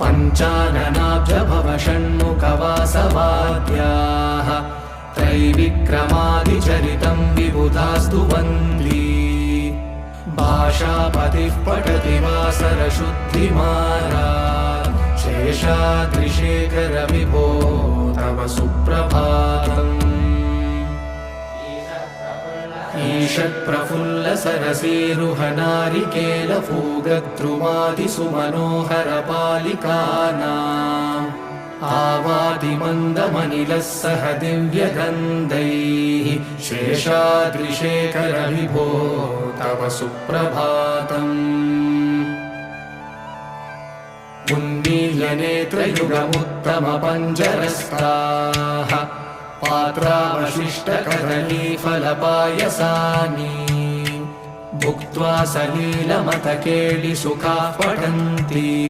पञ्चाननाब्जभव षण्मुखवासवाद्याः त्रैविक्रमादिचरितं विबुधास्तु वन्दी भाषापतिः पठति वासरशुद्धिमारात् शेषाद्रिशेखर विभो तव सुप्रभातम् ईषत्प्रफुल्लसरसीरुहनारिकेलफूगद्रुमादिसुमनोहरपालिकानाम् आवादिमन्दमनिलः सह दिव्यगन्धैः शेषाद्रिशेखर विभो तव सुप्रभातम् उन्मील्यनेत्रयुगमुत्तमपञ्जरस्ताः पात्रावशिष्टकदलीफलपायसानि भुक्त्वा सलीलमतकेलिसुखाः पठन्ति।